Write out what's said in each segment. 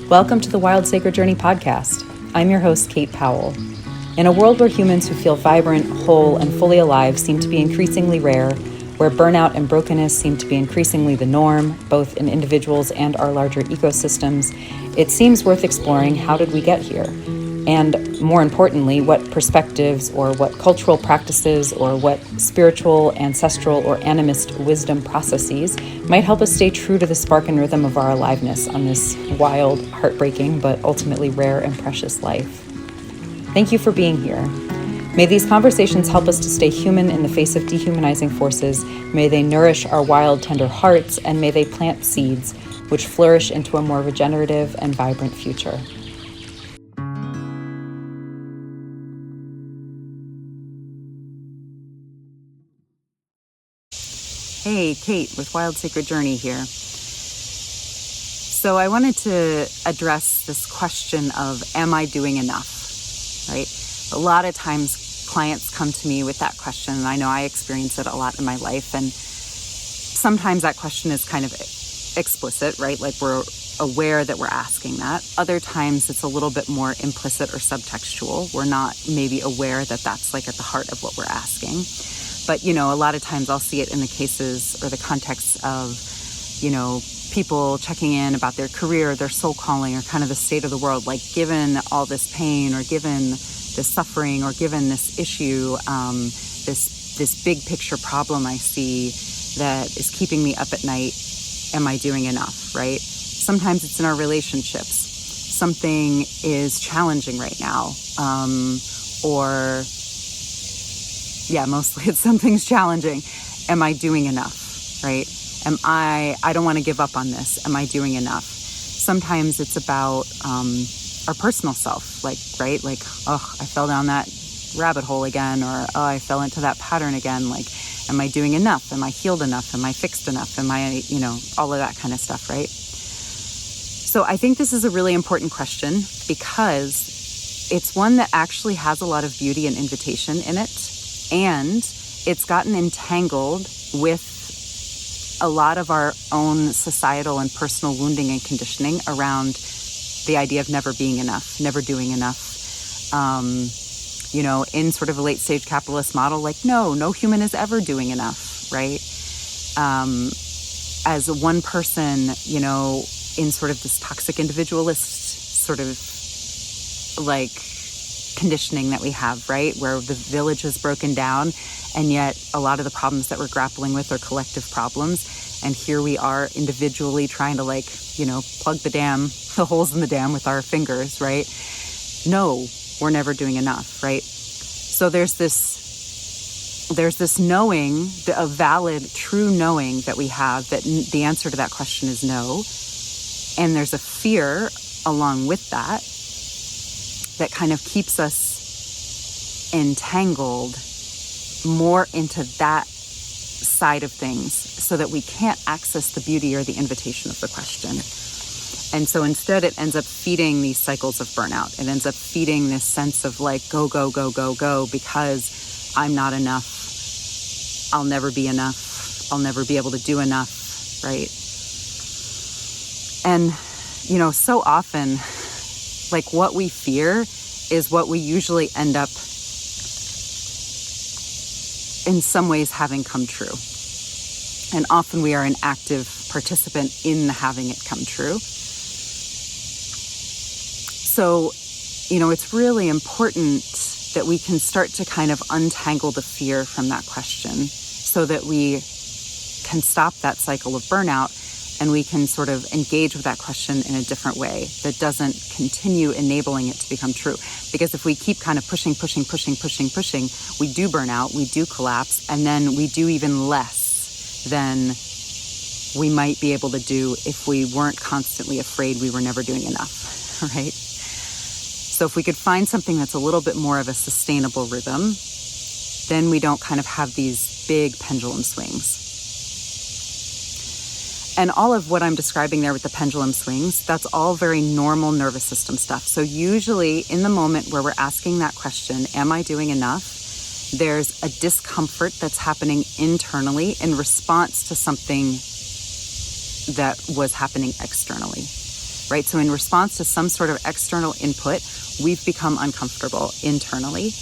Welcome to the Wild Sacred Journey podcast. I'm your host, Kate Powell. In a world where humans who feel vibrant, whole, and fully alive seem to be increasingly rare, where burnout and brokenness seem to be increasingly the norm, both in individuals and our larger ecosystems, it seems worth exploring how did we get here? And more importantly, what perspectives or what cultural practices or what spiritual, ancestral, or animist wisdom processes might help us stay true to the spark and rhythm of our aliveness on this wild, heartbreaking, but ultimately rare and precious life. Thank you for being here. May these conversations help us to stay human in the face of dehumanizing forces. May they nourish our wild, tender hearts, and may they plant seeds which flourish into a more regenerative and vibrant future. Hey, Kate with Wild Sacred Journey here. So I wanted to address this question of, am I doing enough, right? A lot of times clients come to me with that question, and I know I experience it a lot in my life. And sometimes that question is kind of explicit, right? Like we're aware that we're asking that. Other times it's a little bit more implicit or subtextual. We're not maybe aware that that's like at the heart of what we're asking. But, a lot of times I'll see it in the cases or the context of, people checking in about their career, their soul calling, or kind of the state of the world. Like, given all this pain or given this suffering or given this issue, this big picture problem I see that is keeping me up at night, am I doing enough, right? Sometimes it's in our relationships. Something is challenging right now, mostly it's something's challenging. Am I doing enough, right? I don't want to give up on this. Am I doing enough? Sometimes it's about our personal self, I fell down that rabbit hole again, or I fell into that pattern again. Like, am I doing enough? Am I healed enough? Am I fixed enough? Am I, all of that kind of stuff, right? So I think this is a really important question because it's one that actually has a lot of beauty and invitation in it. And it's gotten entangled with a lot of our own societal and personal wounding and conditioning around the idea of never being enough, never doing enough. In sort of a late stage capitalist model, like, no human is ever doing enough, right? As one person, in sort of this toxic individualist sort of like conditioning that we have, right? Where the village is broken down, and yet a lot of the problems that we're grappling with are collective problems. And here we are individually trying to plug the holes in the dam with our fingers, right? No, we're never doing enough, right? So there's this knowing, a valid, true knowing that we have that the answer to that question is no. And there's a fear along with that kind of keeps us entangled more into that side of things so that we can't access the beauty or the invitation of the question. And so instead it ends up feeding these cycles of burnout. It ends up feeding this sense of go, go, go, go, go, because I'm not enough. I'll never be enough. I'll never be able to do enough, right? And, so often, what we fear is what we usually end up in some ways having come true. And often we are an active participant in having it come true. So, it's really important that we can start to kind of untangle the fear from that question so that we can stop that cycle of burnout. And we can sort of engage with that question in a different way that doesn't continue enabling it to become true. Because if we keep kind of pushing, we do burn out, we do collapse, and then we do even less than we might be able to do if we weren't constantly afraid we were never doing enough, right? So if we could find something that's a little bit more of a sustainable rhythm, then we don't kind of have these big pendulum swings. And all of what I'm describing there with the pendulum swings, that's all very normal nervous system stuff. So usually in the moment where we're asking that question, am I doing enough? There's a discomfort that's happening internally in response to something that was happening externally. right? So in response to some sort of external input, we've become uncomfortable internally,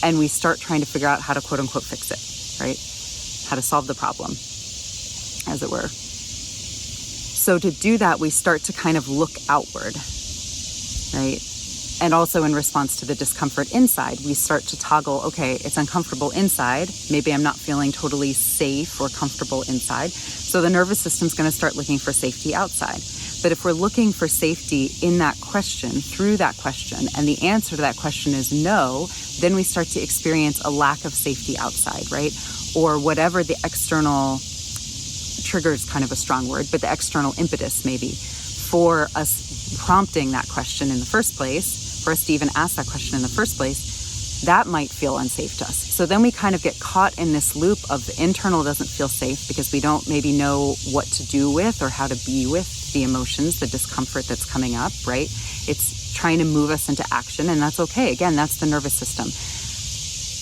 and we start trying to figure out how to quote unquote fix it, right? How to solve the problem, as it were. So to do that, we start to kind of look outward, right? And also in response to the discomfort inside, we start to toggle, okay, it's uncomfortable inside. Maybe I'm not feeling totally safe or comfortable inside. So the nervous system's going to start looking for safety outside. But if we're looking for safety in that question, through that question, and the answer to that question is no, then we start to experience a lack of safety outside, right? Or whatever the external trigger is kind of a strong word, but the external impetus maybe for us prompting that question in the first place, for us to even ask that question in the first place, that might feel unsafe to us. So then we kind of get caught in this loop of the internal doesn't feel safe because we don't maybe know what to do with or how to be with the emotions, the discomfort that's coming up, right? It's trying to move us into action, and that's okay. Again, that's the nervous system.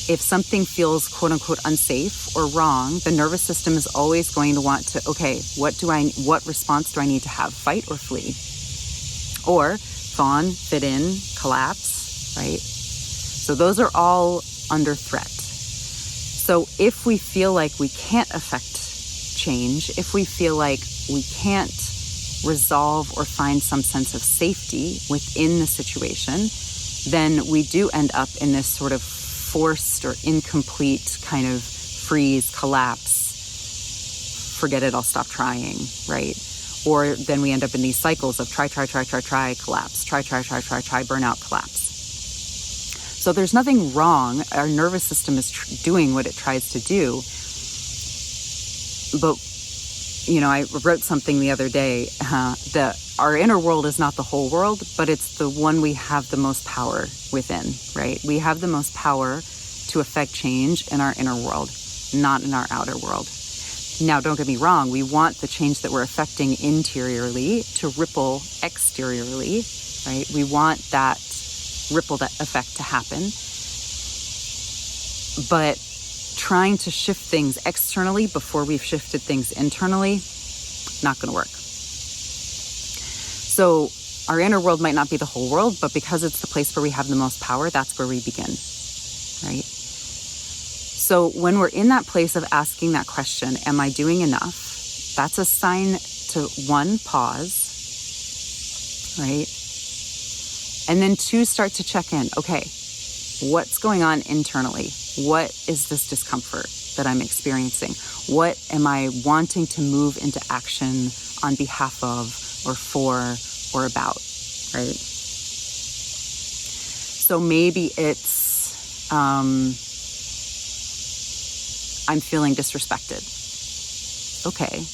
If something feels quote unquote unsafe or wrong, the nervous system is always going to want to, okay, what response do I need to have? Fight or flee? Or fawn, fit in, collapse, right? So those are all under threat. So if we feel like we can't affect change, if we feel like we can't resolve or find some sense of safety within the situation, then we do end up in this sort of forced or incomplete kind of freeze, collapse, forget it, I'll stop trying, right? Or then we end up in these cycles of try, collapse, try, burnout, collapse. So there's nothing wrong. Our nervous system is doing what it tries to do. But, I wrote something the other day that our inner world is not the whole world, but it's the one we have the most power within, right? We have the most power to affect change in our inner world, not in our outer world. Now, don't get me wrong, we want the change that we're affecting interiorly to ripple exteriorly, right? We want that ripple effect to happen. But trying to shift things externally before we've shifted things internally, not going to work. So our inner world might not be the whole world, but because it's the place where we have the most power, that's where we begin, right? So when we're in that place of asking that question, am I doing enough? That's a sign to, one, pause, right? And then two, start to check in. Okay, what's going on internally? What is this discomfort that I'm experiencing? What am I wanting to move into action on behalf of or for or about, right? So maybe it's, I'm feeling disrespected. Okay,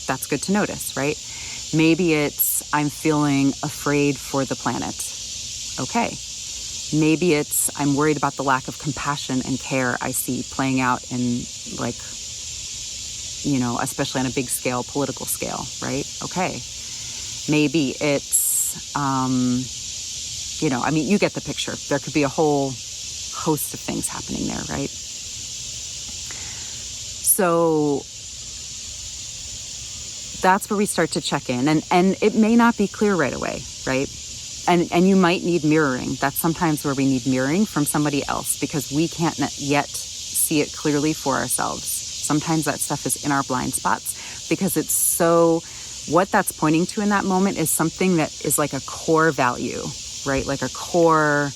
that's good to notice, right? Maybe it's, I'm feeling afraid for the planet. Okay. Maybe it's, I'm worried about the lack of compassion and care I see playing out in especially on a big scale, political scale, right? Okay. Maybe it's, you get the picture. There could be a whole host of things happening there, right? So that's where we start to check in, and it may not be clear right away, right? And you might need mirroring. That's sometimes where we need mirroring from somebody else because we can't yet see it clearly for ourselves. Sometimes that stuff is in our blind spots because it's so, what that's pointing to in that moment is something that is like a core value, right? Like a core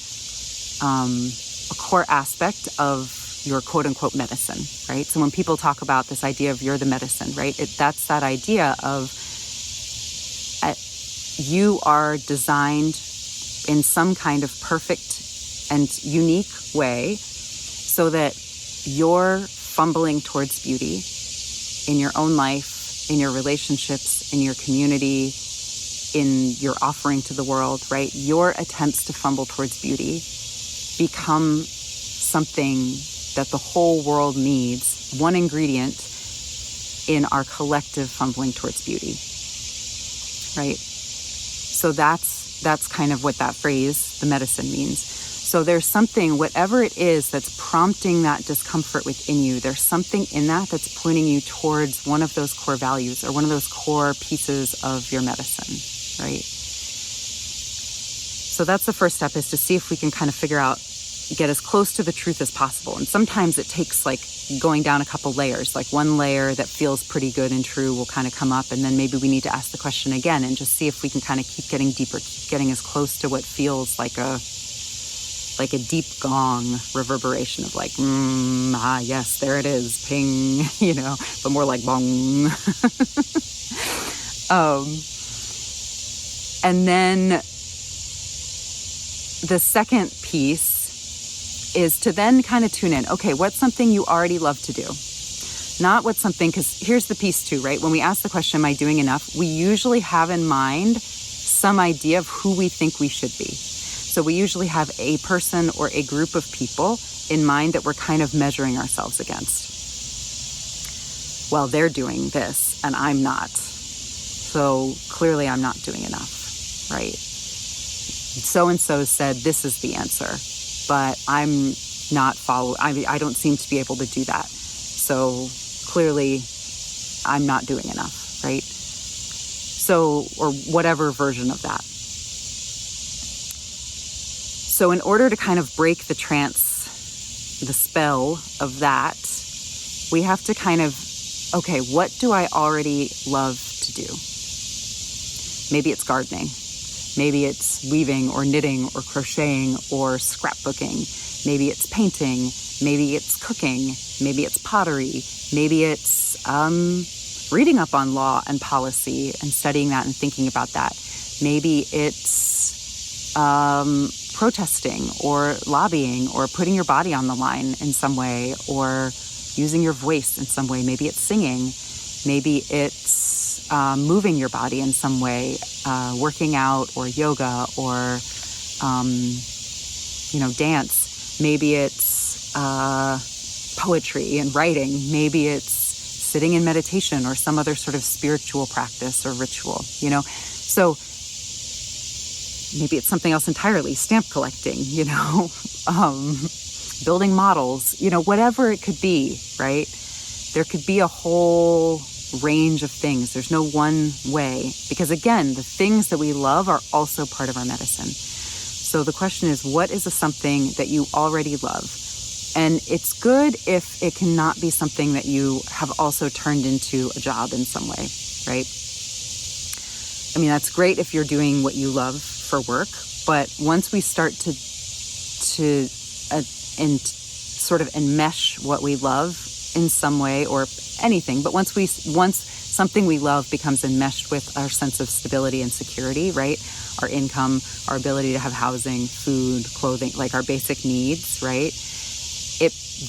aspect of your quote unquote medicine, right? So when people talk about this idea of you're the medicine, right? That's that idea of you are designed in some kind of perfect and unique way so that you're fumbling towards beauty in your own life, in your relationships, in your community, in your offering to the world, right? Your attempts to fumble towards beauty become something that the whole world needs, one ingredient in our collective fumbling towards beauty, right? So that's kind of what that phrase, the medicine, means. So there's something, whatever it is that's prompting that discomfort within you, there's something in that that's pointing you towards one of those core values or one of those core pieces of your medicine, right? So that's the first step, is to see if we can kind of figure out, get as close to the truth as possible. And sometimes it takes like going down a couple layers, like one layer that feels pretty good and true will kind of come up. And then maybe we need to ask the question again and just see if we can kind of keep getting deeper, keep getting as close to what feels like a deep gong reverberation of like, yes, there it is, ping, but more like bong. And then the second piece is to then kind of tune in. Okay, what's something you already love to do? Not what's something, because here's the piece too, right? When we ask the question, am I doing enough? We usually have in mind some idea of who we think we should be. So we usually have a person or a group of people in mind that we're kind of measuring ourselves against. Well, they're doing this and I'm not. So clearly I'm not doing enough, right? So-and-so said this is the answer, but I'm not I don't seem to be able to do that. So clearly I'm not doing enough, right? So, or whatever version of that. So in order to kind of break the trance, the spell of that, we have to kind of, okay, what do I already love to do? Maybe it's gardening. Maybe it's weaving or knitting or crocheting or scrapbooking. Maybe it's painting. Maybe it's cooking. Maybe it's pottery. Maybe it's reading up on law and policy and studying that and thinking about that. Maybe it's protesting or lobbying or putting your body on the line in some way or using your voice in some way. Maybe it's singing. Maybe it's moving your body in some way, working out or yoga or, dance. Maybe it's poetry and writing. Maybe it's sitting in meditation or some other sort of spiritual practice or ritual, So maybe it's something else entirely, stamp collecting, building models, whatever it could be, right? There could be a whole range of things. There's no one way, because again, the things that we love are also part of our medicine. So the question is, what is something that you already love? And it's good if it cannot be something that you have also turned into a job in some way, right? I mean, that's great if you're doing what you love for work, but once we start to sort of enmesh what we love in some way or anything, but once something we love becomes enmeshed with our sense of stability and security, right? Our income, our ability to have housing, food, clothing, like our basic needs, right?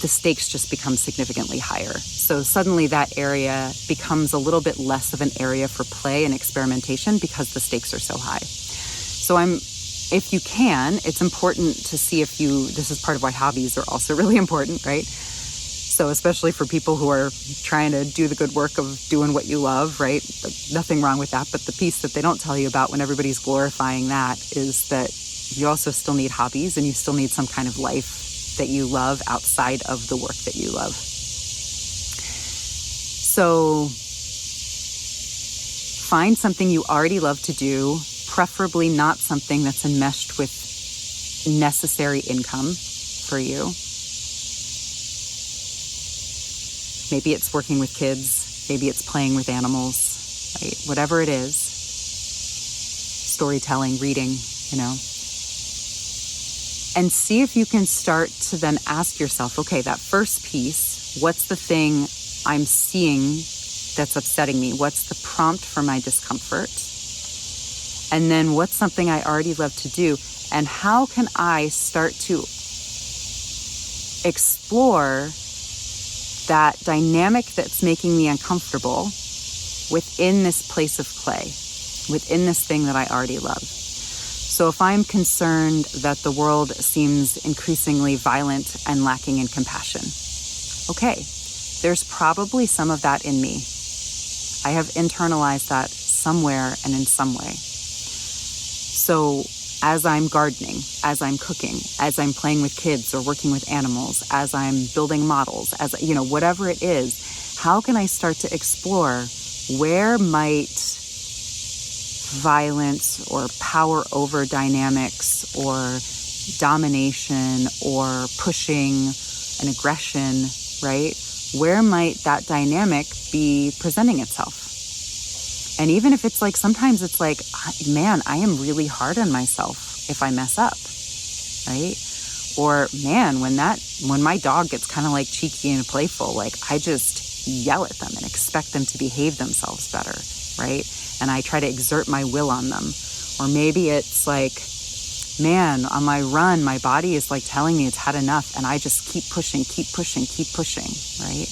The stakes just become significantly higher. So suddenly that area becomes a little bit less of an area for play and experimentation because the stakes are so high. So if you can, it's important to see this is part of why hobbies are also really important, right? So especially for people who are trying to do the good work of doing what you love, right? Nothing wrong with that. But the piece that they don't tell you about when everybody's glorifying that is that you also still need hobbies and you still need some kind of life that you love outside of the work that you love. So find something you already love to do, preferably not something that's enmeshed with necessary income for you. Maybe it's working with kids. Maybe it's playing with animals, right? Whatever it is, storytelling, reading, and see if you can start to then ask yourself, okay, that first piece, what's the thing I'm seeing that's upsetting me? What's the prompt for my discomfort? And then what's something I already love to do? And how can I start to explore that dynamic that's making me uncomfortable within this place of play, within this thing that I already love? So if I'm concerned that the world seems increasingly violent and lacking in compassion, okay, there's probably some of that in me. I have internalized that somewhere and in some way. So as I'm gardening, as I'm cooking, as I'm playing with kids or working with animals, as I'm building models, as, whatever it is, how can I start to explore where might violence or power over dynamics or domination or pushing and aggression, right? Where might that dynamic be presenting itself? And even if it's like, sometimes it's like, man, I am really hard on myself if I mess up, right? Or man, when my dog gets kind of like cheeky and playful, like I just yell at them and expect them to behave themselves better, right? And I try to exert my will on them. Or maybe it's like, man, on my run, my body is like telling me it's had enough, and I just keep pushing, right?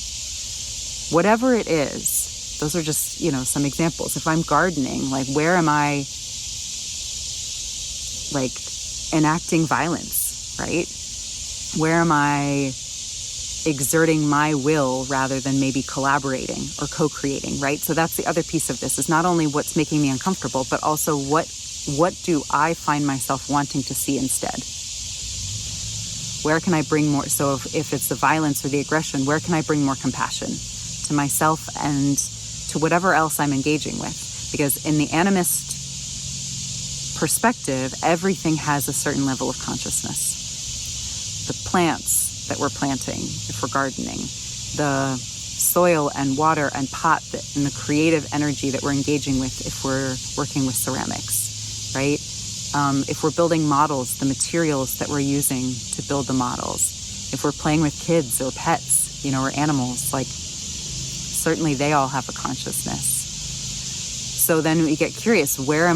Whatever it is, those are just, some examples. If I'm gardening, like where am I like enacting violence, right? Where am I exerting my will rather than maybe collaborating or co-creating, right? So that's the other piece of this, is not only what's making me uncomfortable, but also what do I find myself wanting to see instead? Where can I bring more? So if it's the violence or the aggression, where can I bring more compassion to myself and to whatever else I'm engaging with? Because in the animist perspective, everything has a certain level of consciousness. The plants that we're planting, if we're gardening, the soil and water and pot and the creative energy that we're engaging with if we're working with ceramics, right? If we're building models, the materials that we're using to build the models. If we're playing with kids or pets, or animals, like certainly they all have a consciousness. So then we get curious, where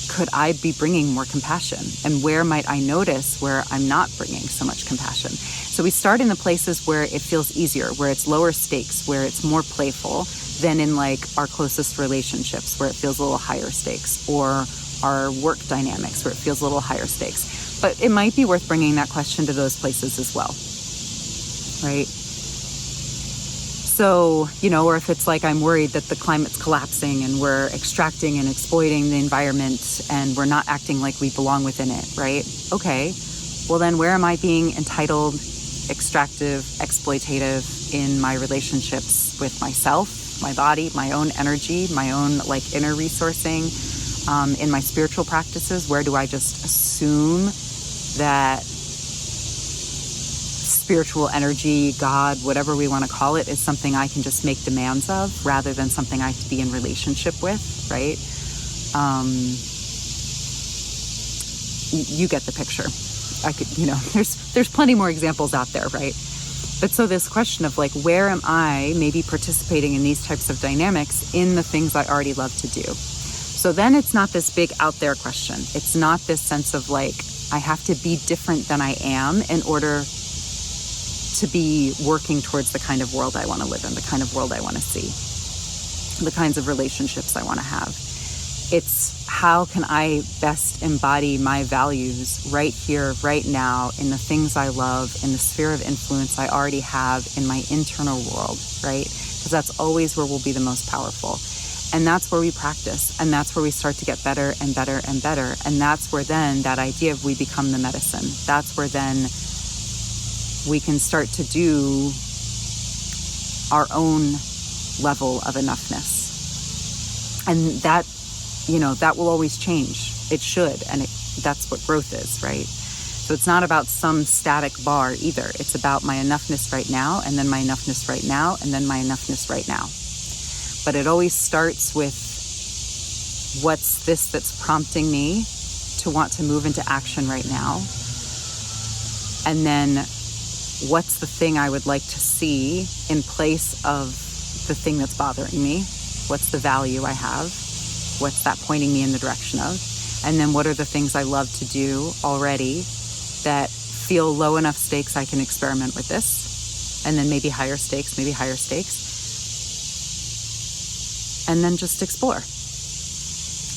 could I be bringing more compassion? And where might I notice where I'm not bringing so much compassion? So we start in the places where it feels easier, where it's lower stakes, where it's more playful than in like our closest relationships, where it feels a little higher stakes, or our work dynamics, where it feels a little higher stakes. But it might be worth bringing that question to those places as well, right? So, or if it's like I'm worried that the climate's collapsing and we're extracting and exploiting the environment and we're not acting like we belong within it, right? Okay, well then where am I being entitled, extractive, exploitative in my relationships with myself, my body, my own energy, my own like inner resourcing, in my spiritual practices? Where do I just assume that spiritual energy, God, whatever we want to call it, is something I can just make demands of rather than something I have to be in relationship with, right? You get the picture. I could, there's plenty more examples out there, right? But so this question of like, where am I maybe participating in these types of dynamics in the things I already love to do? So then it's not this big out there question. It's not this sense of like, I have to be different than I am in order to be working towards the kind of world I want to live in, the kind of world I want to see, the kinds of relationships I want to have. It's how can I best embody my values right here, right now, in the things I love, in the sphere of influence I already have in my internal world, right? Because that's always where we'll be the most powerful. And that's where we practice. And that's where we start to get better and better and better. And that's where then that idea of we become the medicine. That's where then we can start to do our own level of enoughness. And that, that will always change. It should. And that's what growth is, right? So it's not about some static bar either. It's about my enoughness right now, and then my enoughness right now, and then my enoughness right now. But it always starts with what's this that's prompting me to want to move into action right now? And then what's the thing I would like to see in place of the thing that's bothering me? What's the value I have? What's that pointing me in the direction of? And then what are the things I love to do already that feel low enough stakes I can experiment with this? And then maybe higher stakes. And then just explore.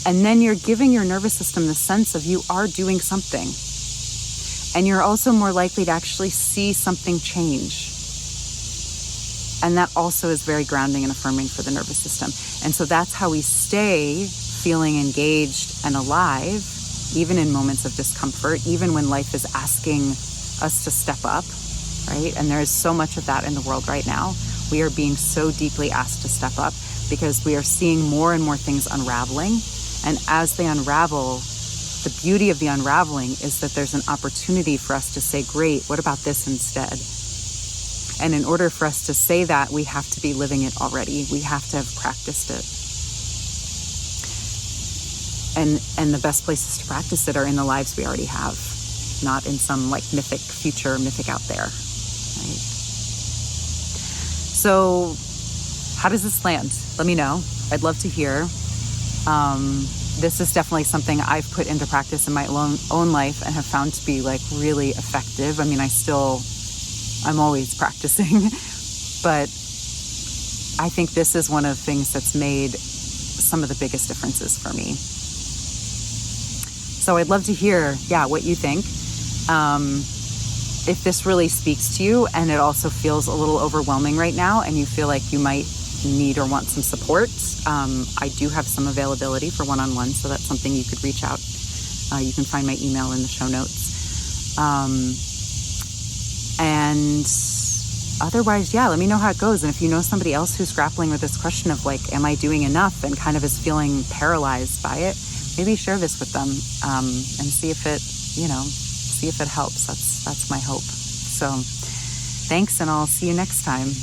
And then you're giving your nervous system the sense of you are doing something. And you're also more likely to actually see something change. And that also is very grounding and affirming for the nervous system. And so that's how we stay feeling engaged and alive, even in moments of discomfort, even when life is asking us to step up, right? And there is so much of that in the world right now. We are being so deeply asked to step up because we are seeing more and more things unraveling. And as they unravel, the beauty of the unraveling is that there's an opportunity for us to say, great, what about this instead? And in order for us to say that, we have to be living it already. We have to have practiced it. And the best places to practice it are in the lives we already have, not in some like mythic future, mythic out there, right? So how does this land? Let me know. I'd love to hear. This is definitely something I've put into practice in my own life and have found to be like really effective. I mean, I'm always practicing, but I think this is one of the things that's made some of the biggest differences for me. So I'd love to hear, what you think. If this really speaks to you and it also feels a little overwhelming right now and you feel like you might need or want some support, I do have some availability for one-on-one, so that's something you could reach out. You can find my email in the show notes. And otherwise, let me know how it goes. And if you know somebody else who's grappling with this question of like, am I doing enough, and kind of is feeling paralyzed by it, maybe share this with them, and see if it helps. That's my hope. So thanks, and I'll see you next time.